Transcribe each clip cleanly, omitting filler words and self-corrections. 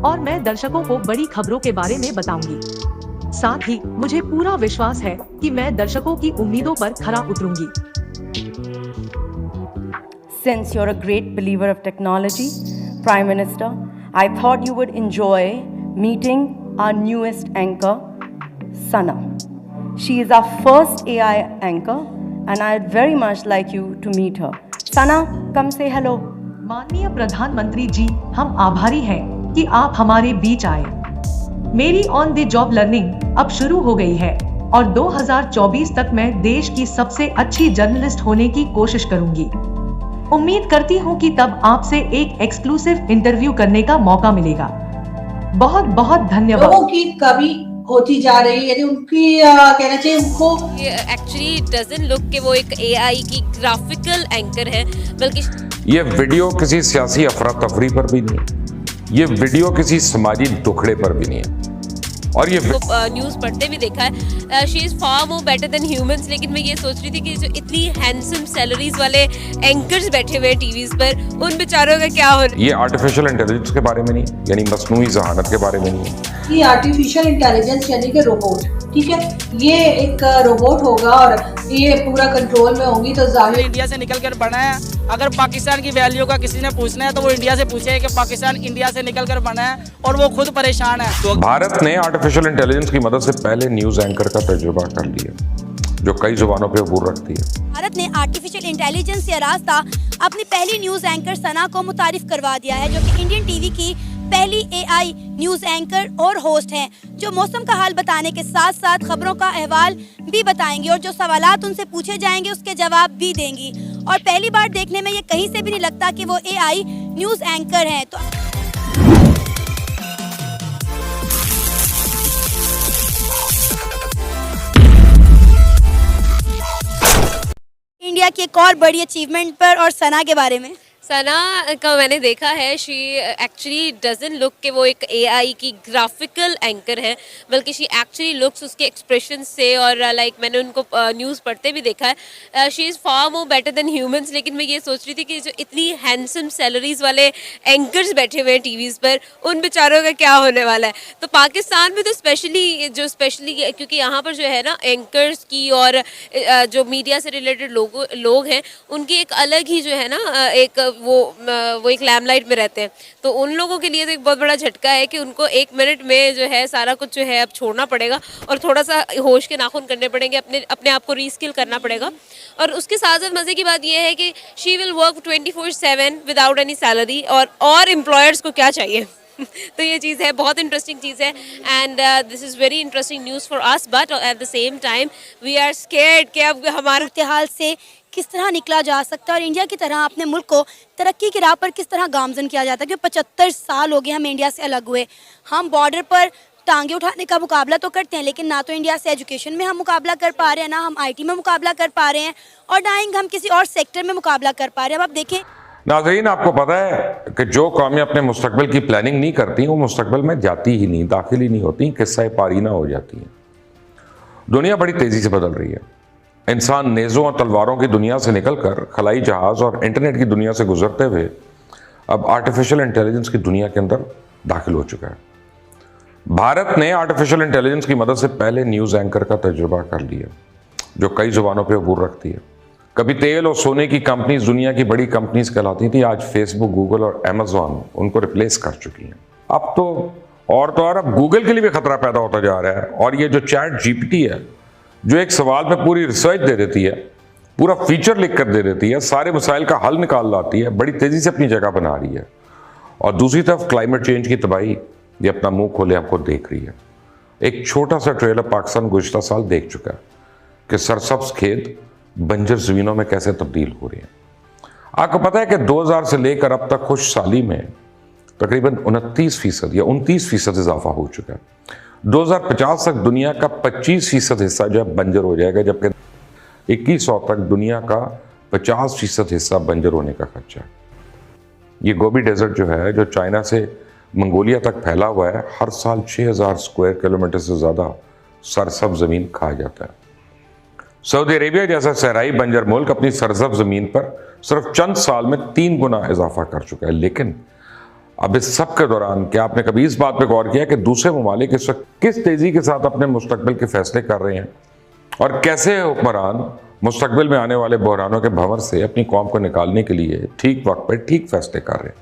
और मैं दर्शकों को बड़ी खबरों के बारे में बताऊंगी। साथ ही मुझे पूरा विश्वास है कि मैं दर्शकों की उम्मीदों पर खरा उतरूंगी। Since you're a great believer of technology, Prime Minister, I thought you would enjoy meeting our newest anchor, Sana. She is our first AI anchor and I'd very much like you to meet her. Sana, come say hello. माननीय प्रधानमंत्री जी, हम आभारी हैं कि आप हमारे बीच आए। मेरी ऑन द जॉब लर्निंग अब शुरू हो गई है और 2024 तक मैं देश की सबसे अच्छी जर्नलिस्ट होने की कोशिश करूंगी। उम्मीद करती हूँ कि तब आपसे एक एक्सक्लूसिव इंटरव्यू करने का मौका मिलेगा। बहुत बहुत धन्यवाद। लोगों की कमी होती जा रही है, यानी उनकी कहना चाहिए उनको एक्चुअली डजंट लुक कि वो एक एआई की ग्राफिकल एंकर है, बल्कि ये वीडियो किसी सियासी अफरा तफरी पर भी नहीं है, ये वीडियो किसी समाजी दुखड़े पर भी नहीं है। और ये न्यूज़ पढ़ते भी देखा है, she is far more better than humans. लेकिन मैं ये सोच रही थी कि जो इतनी हैंडसम सैलरीज वाले एंकर्स बैठे हुए टीवीज पर, उन बेचारों का क्या हो। ये आर्टिफिशियल इंटेलिजेंस के बारे में नहीं, यानी मसनूई ज़हानत के बारे में नहीं है। ये आर्टिफिशियल इंटेलिजेंस यानी कि रोबोट, ठीक है, ये एक रोबोट होगा और ये पूरा कंट्रोल में होगी। तो जाहिर इंडिया से निकल कर बना है। अगर पाकिस्तान की वैल्यू का किसी ने पूछना है तो वो इंडिया से पूछे कि पाकिस्तान इंडिया से निकल कर बना है और वो खुद परेशान है। तो भारत ने आर्टिफिशियल इंटेलिजेंस की मदद से पहले न्यूज़ एंकर का तजुर्बा कर लिया, जो कई जुबानों पे अबूर रखती है। भारत ने आर्टिफिशियल इंटेलिजेंस या रास्ता अपनी पहली न्यूज एंकर सना को मुतारिफ करवा दिया है, जो कि इंडियन टीवी की पहली एआई न्यूज एंकर और होस्ट हैं, जो मौसम का हाल बताने के साथ साथ खबरों का अहवाल भी बताएंगी और जो सवालात उनसे पूछे जाएंगे उसके जवाब भी देंगी। और पहली बार देखने में ये कहीं से भी नहीं लगता कि वो एआई न्यूज एंकर हैं। तो इंडिया की एक और बड़ी अचीवमेंट पर और सना के बारे में। सना का मैंने देखा है, शी एक्चुअली डजंट लुक कि वो एक एआई की ग्राफिकल एंकर है, बल्कि शी एक्चुअली लुक्स उसके एक्सप्रेशन से। और लाइक मैंने उनको न्यूज़ पढ़ते भी देखा है, she is far more better than humans. लेकिन मैं ये सोच रही थी कि जो इतनी हैंडसम सैलरीज वाले एंकर्स बैठे हुए हैं टीवीज़ पर, उन बेचारों का क्या होने वाला है। तो पाकिस्तान में तो स्पेशली क्योंकि यहाँ पर जो है ना एंकर्स की और जो मीडिया से रिलेटेड लोग हैं, उनकी एक अलग ही जो है ना एक वो एक लैमलाइट में रहते हैं। तो उन लोगों के लिए तो एक बहुत बड़ा झटका है कि उनको 1 मिनट में जो है सारा कुछ जो है अब छोड़ना पड़ेगा और थोड़ा सा होश के नाखून करने पड़ेंगे, अपने आप को रीस्किल करना पड़ेगा। और उसके साथ साथ मज़े की बात यह है कि she will work 24/7 without any salary. और एम्प्लॉयर्स को क्या चाहिए तो ये चीज़ है, बहुत इंटरेस्टिंग चीज़ है। And this is very interesting news for us, but at the same time we are scared कि अब हमारे इतिहास से किस तरह निकला जा सकता है और इंडिया की तरह अपने मुल्क को तरक्की की राह पर किस तरह गामजन किया जाता है। क्योंकि 75 साल हो गए हम इंडिया से अलग हुए। हम बॉर्डर पर टांगे उठाने का मुकाबला तो करते हैं, लेकिन ना तो इंडिया से एजुकेशन में हम मुकाबला कर पा रहे हैं, ना हम आईटी में मुकाबला कर पा रहे हैं, और ना ही हम किसी और सेक्टर में मुकाबला कर पा रहे हैं। अब आप देखें नाज़रीन, आपको पता है कि जो कौमें अपने मुस्तकबिल की प्लानिंग नहीं करती वो मुस्तकबिल में जाती ही नहीं, दाखिल ही नहीं होती, किस्सा पारीना हो जाती हैं। दुनिया बड़ी तेज़ी से बदल रही है। इंसान नेज़ों और तलवारों की दुनिया से निकलकर खलाई जहाज़ और इंटरनेट की दुनिया से गुजरते हुए अब आर्टिफिशियल इंटेलिजेंस की दुनिया के अंदर दाखिल हो चुका है। भारत ने आर्टिफिशियल इंटेलिजेंस की मदद से पहले न्यूज़ एंकर का तजुर्बा कर लिया, जो कई जुबानों पर अबूर रखती है। कभी तेल और सोने की कंपनीज दुनिया की बड़ी कंपनीज कहलाती थी, आज फेसबुक, गूगल और अमेजॉन उनको रिप्लेस कर चुकी हैं। अब अब गूगल के लिए भी खतरा पैदा होता जा रहा है। और ये जो चैट जीपीटी है, जो एक सवाल में पूरी रिसर्च दे देती है, पूरा फीचर लिख कर दे देती है, सारे मसाइल का हल निकाल लाती है, बड़ी तेज़ी से अपनी जगह बना रही है। और दूसरी तरफ क्लाइमेट चेंज की तबाही ये अपना मुंह खोले आपको देख रही है। एक छोटा सा ट्रेलर पाकिस्तान गुज़श्ता साल देख चुका है कि सरसब्ज खेत बंजर ज़मीनों में कैसे तब्दील हो रही हैं। आपको पता है कि 2000 से लेकर अब तक खुश साली में तकरीबन 29% या 29% इजाफा हो चुका है। 2050 तक दुनिया का 25% हिस्सा जो है बंजर हो जाएगा, जबकि 2100 तक दुनिया का 50% हिस्सा बंजर होने का खर्चा है। ये गोबी डेजर्ट जो है, जो चाइना से मंगोलिया तक फैला हुआ है, हर साल 6000 स्क्वायर किलोमीटर से ज़्यादा सरसब्ज ज़मीन खा जाता है। सऊदी अरेबिया जैसा सहराई बंजर मुल्क अपनी सरसब्ज ज़मीन पर सिर्फ चंद साल में 3 गुना इजाफा कर चुका है। लेकिन अब इस सब के दौरान क्या आपने कभी इस बात पे गौर किया कि दूसरे ममालिक इस वक्त किस तेजी के साथ अपने मुस्तकबिल के फैसले कर रहे हैं और कैसे हुक्मरान मुस्तकबिल में आने वाले बहरानों के भंवर से अपनी कौम को निकालने के लिए ठीक वक्त पर ठीक फैसले कर रहे हैं?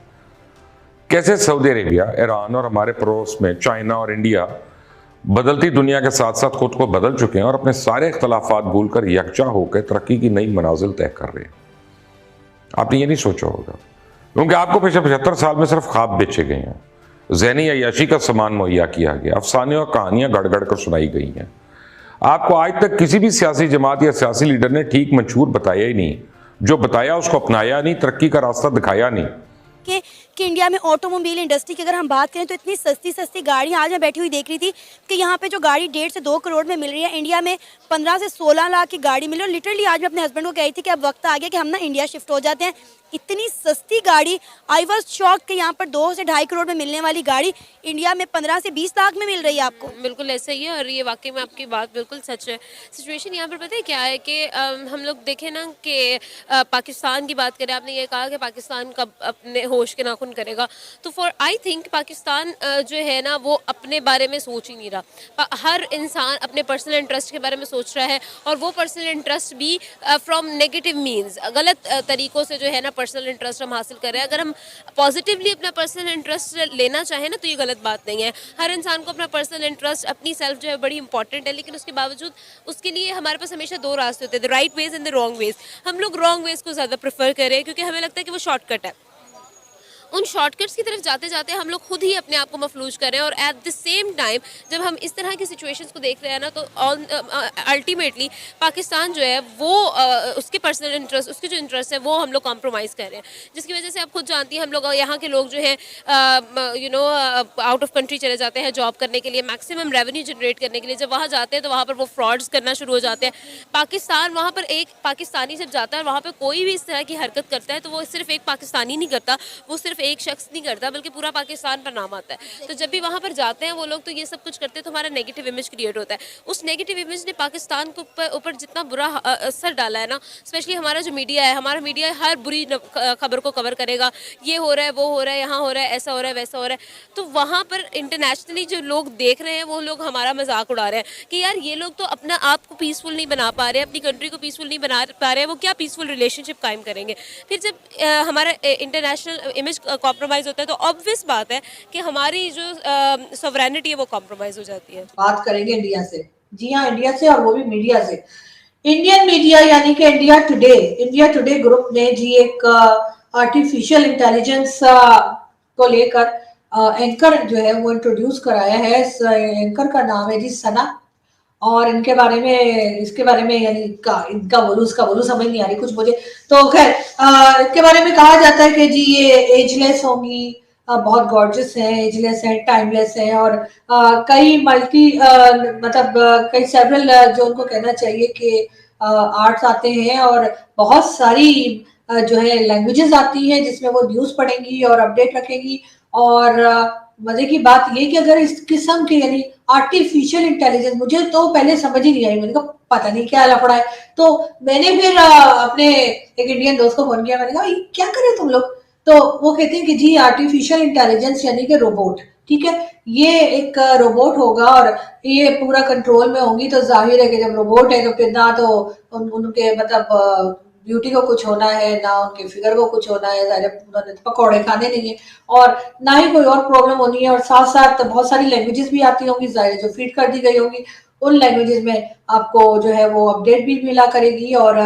कैसे सऊदी अरेबिया, ईरान और हमारे पड़ोस में चाइना और इंडिया बदलती दुनिया के साथ साथ खुद को बदल चुके हैं और अपने सारे इख्तलाफात भूलकर यकजा होकर तरक्की की नई मनाजिल तय कर रहे हैं। आपने ये नहीं सोचा होगा, क्योंकि आपको पिछले 75 साल में सिर्फ ख्वाब बेचे गए हैं, ज़हनी अय्याशी का सामान मुहैया किया गया, अफसाने और कहानियां गढ़ गढ़ कर सुनाई गई हैं। आपको आज तक किसी भी सियासी जमात या सियासी लीडर ने ठीक मंशूर बताया ही नहीं, जो बताया उसको अपनाया नहीं, तरक्की का रास्ता दिखाया नहीं। कि इंडिया में ऑटोमोबाइल इंडस्ट्री की अगर हम बात करें तो इतनी सस्ती सस्ती गाड़ियाँ, आज मैं बैठी हुई देख रही थी कि यहाँ पे जो गाड़ी 1.5 से 2 करोड़ में मिल रही है, इंडिया में 15 से 16 लाख की गाड़ी मिल रही है। और लिटरली आज मैं अपने हस्बैंड को कह रही थी कि अब वक्त आ गया कि हम ना इंडिया शिफ्ट हो जाते हैं। इतनी सस्ती गाड़ी, आई वॉज शॉक कि यहाँ पर 2 से 2.5 करोड़ में मिलने वाली गाड़ी इंडिया में 15 से 20 लाख में मिल रही है आपको। बिल्कुल ऐसा ही है और ये वाकई में आपकी बात बिल्कुल सच है। सिचुएशन यहाँ पर पता है क्या है कि हम लोग देखें ना कि पाकिस्तान की बात करें, आपने ये कहा कि पाकिस्तान कब अपने होश के नाखून करेगा, तो फॉर आई थिंक पाकिस्तान जो है ना वो अपने बारे में सोच ही नहीं रहा। हर इंसान अपने पर्सनल इंटरेस्ट के बारे में सोच रहा है और वो पर्सनल इंटरेस्ट भी फ्रॉम नेगेटिव मीन्स, गलत तरीक़ों से जो है ना पर्सनल इंटरेस्ट हम हासिल कर रहे हैं। अगर हम पॉजिटिवली अपना पर्सनल इंटरेस्ट लेना चाहें ना तो ये गलत बात नहीं है। हर इंसान को अपना पर्सनल इंटरेस्ट, अपनी सेल्फ जो है बड़ी इंपॉर्टेंट है, लेकिन उसके बावजूद उसके लिए हमारे पास हमेशा 2 रास्ते होते हैं, the right ways and the wrong ways. हम लोग रॉन्ग वेज को ज़्यादा प्रेफर कर रहे हैं क्योंकि हमें लगता है कि वो शॉर्टकट है। उन शॉर्टकट्स की तरफ जाते जाते हम लोग खुद ही अपने आप को मफलूज कर रहे हैं और एट द सेम टाइम जब हम इस तरह की सिचुएशंस को देख रहे हैं ना तो अल्टीमेटली पाकिस्तान जो है वो उसके पर्सनल इंटरेस्ट, उसके जो इंटरेस्ट है वो हम लोग कॉम्प्रोमाइज़ कर रहे हैं, जिसकी वजह से आप खुद जानती हैं हम लोग यहाँ के लोग जो हैं आउट ऑफ कंट्री चले जाते हैं जॉब करने के लिए, मैक्सिमम रेवेन्यू जनरेट करने के लिए। जब वहाँ जाते हैं तो वहाँ पर वो फ्रॉड्स करना शुरू हो जाते हैं। पाकिस्तान, वहाँ पर एक पाकिस्तानी जब जाता है और वहाँ पर कोई भी इस तरह की हरकत करता है तो वो सिर्फ एक पाकिस्तानी नहीं करता, वो सिर्फ एक शख्स नहीं करता बल्कि पूरा पाकिस्तान पर नाम आता है। तो जब भी वहाँ पर जाते हैं वो लोग तो ये सब कुछ करते हैं तो हमारा नेगेटिव इमेज क्रिएट होता है। उस नेगेटिव इमेज ने पाकिस्तान के ऊपर जितना बुरा असर डाला है ना, स्पेशली हमारा जो मीडिया है, हमारा मीडिया हर बुरी खबर को कवर करेगा, ये हो रहा है, वो हो रहा है, यहाँ हो रहा है, ऐसा हो रहा है, वैसा हो रहा है। तो वहाँ पर इंटरनेशनली जो लोग देख रहे हैं वो लोग हमारा मजाक उड़ा रहे हैं कि यार ये लोग तो अपना आप को पीसफुल नहीं बना पा रहे, अपनी कंट्री को पीसफुल नहीं बना पा रहे, वो क्या पीसफुल रिलेशनशिप कायम करेंगे। फिर जब हमारा इंटरनेशनल इमेज कॉम्प्रोमाइज़ होता है तो ऑब्वियस बात है कि हमारी जो सॉवरेनिटी है वो कॉम्प्रोमाइज हो जाती है। बात करेंगे इंडिया से, जी हाँ इंडिया से, और वो भी मीडिया से। इंडियन मीडिया यानी कि इंडिया टुडे ग्रुप ने जी एक आर्टिफिशियल इंटेलिजेंस को लेकर एंकर जो है वो इंट्रोड्यूस कराया है। इस एंकर का नाम है जी सना, और इसके बारे में यानी इनका बोलूं समझ नहीं आ रही कुछ मुझे। तो खैर इसके बारे में कहा जाता है कि जी ये एजलेस होंगी, बहुत गॉर्जियस हैं, एजलेस हैं, टाइमलेस हैं, और कई कई सेवरल जो उनको कहना चाहिए कि आर्ट्स आते हैं और बहुत सारी जो है लैंग्वेजेस आती हैं जिसमें वो न्यूज़ पढ़ेंगी और अपडेट रखेंगी। और मजे की बात ये कि अगर इस किस्म के यानी आर्टिफिशियल इंटेलिजेंस, मुझे तो पहले समझ ही नहीं आई, मैंने कहा पता नहीं क्या लफड़ा है। तो मैंने फिर अपने एक इंडियन दोस्त को फोन किया, मैंने कहा क्या करे तुम लोग, तो वो कहते हैं कि जी आर्टिफिशियल इंटेलिजेंस यानी कि रोबोट, ठीक है, ये एक रोबोट होगा और ये पूरा कंट्रोल में होंगी। तो जाहिर है कि जब रोबोट है तो फिर ना तो उनके मतलब ब्यूटी को कुछ होना है, ना उनके फिगर को कुछ होना है, उन्होंने पकौड़े खाने नहीं है, और ना ही कोई और प्रॉब्लम होनी है। और साथ साथ बहुत सारी लैंग्वेजेस भी आती होंगी, जाहिर जो फीड कर दी गई होंगी, उन लैंग्वेजेस में आपको जो है वो अपडेट भी मिला करेगी। और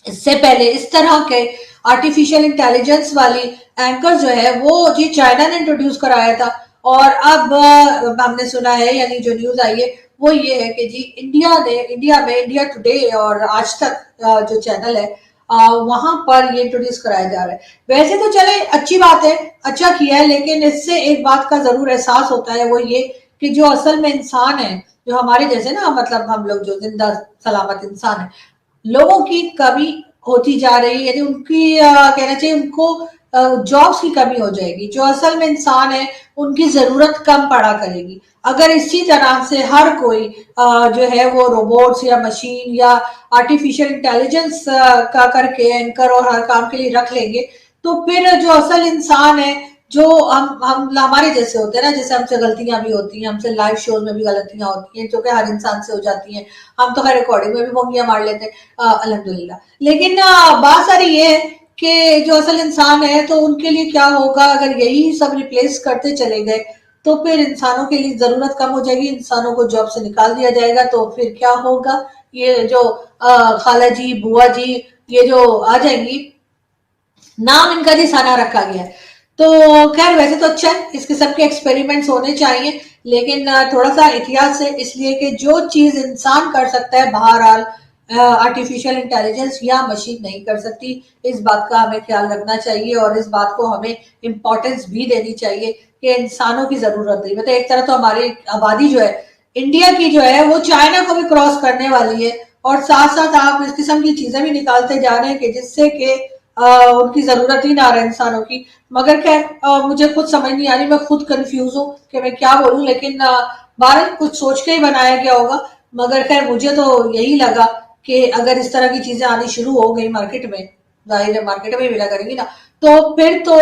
इससे पहले इस तरह के आर्टिफिशियल इंटेलिजेंस वाली एंकर जो है वो जी चाइना ने इंट्रोड्यूस कराया था, और अब हमने सुना है यानी जो न्यूज आई है वो ये है कि जी इंडिया टुडे और आज तक जो चैनल है वहां पर ये इंट्रोड्यूस कराया जा रहा है। वैसे तो चले अच्छी बात है, अच्छा किया है, लेकिन इससे एक बात का जरूर एहसास होता है, वो ये कि जो असल में इंसान है, जो हमारे जैसे ना मतलब हम लोग जो जिंदा सलामत इंसान है, लोगों की कमी होती जा रही है, यानी उनकी कहना चाहिए उनको जॉब्स की कमी हो जाएगी। जो असल में इंसान है उनकी जरूरत कम पड़ा करेगी अगर इसी तरह से हर कोई जो है वो रोबोट्स या मशीन या आर्टिफिशियल इंटेलिजेंस का करके एंकर और हर काम के लिए रख लेंगे, तो फिर जो असल इंसान है जो हम हमारे जैसे होते हैं ना, जैसे हमसे गलतियां भी होती हैं, हमसे लाइव शोज में भी गलतियां होती हैं जो कि हर इंसान से हो जाती हैं। हम तो खैर रिकॉर्डिंग में भी मोंगियां मार लेते हैं, अल्हम्दुलिल्लाह। लेकिन बात सारी ये है कि जो असल इंसान है तो उनके लिए क्या होगा अगर यही सब रिप्लेस करते चले गए, तो फिर इंसानों के लिए जरूरत कम हो जाएगी, इंसानों को जॉब से निकाल दिया जाएगा, तो फिर क्या होगा। ये जो खाला जी, बुआ जी, ये जो आ जाएंगी, नाम इनका जी सना रखा गया है। तो खैर वैसे तो अच्छा है, इस किस्म के एक्सपेरिमेंट्स होने चाहिए, लेकिन थोड़ा सा एहतियात से, इसलिए कि जो चीज इंसान कर सकता है बहरहाल आर्टिफिशियल इंटेलिजेंस या मशीन नहीं कर सकती। इस बात का हमें ख्याल रखना चाहिए और इस बात को हमें इम्पोर्टेंस भी देनी चाहिए कि इंसानों की जरूरत नहीं। मतलब एक तरह तो हमारी आबादी जो है इंडिया की जो है वो चाइना को भी क्रॉस करने वाली है, और साथ साथ आप इस किस्म की चीजें भी निकालते जा रहे हैं कि जिससे कि उनकी जरूरत ही ना रहे इंसानों की। मगर खैर मुझे खुद समझ नहीं आ रही, मैं खुद कंफ्यूज हूँ कि मैं क्या बोलूं, लेकिन भारत कुछ सोच के ही बनाया गया होगा। मगर खैर मुझे तो यही लगा कि अगर इस तरह की चीजें आनी शुरू हो गई मार्केट में, जाहिर है मार्केट में मिला करेंगी ना, तो फिर तो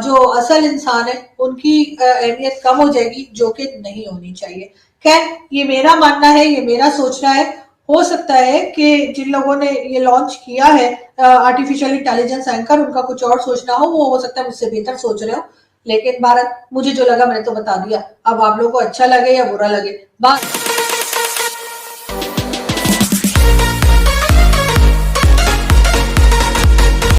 जो असल इंसान है उनकी अहमियत कम हो जाएगी, जो कि नहीं होनी चाहिए। खैर ये मेरा मानना है, ये मेरा सोचना है। हो सकता है कि जिन लोगों ने ये लॉन्च किया है आर्टिफिशियल इंटेलिजेंस एंकर, उनका कुछ और सोचना हो सकता है मुझसे बेहतर सोच रहे हो, लेकिन भारत मुझे जो लगा मैंने तो बता दिया। अब आप लोगों को अच्छा लगे या बुरा लगे, बात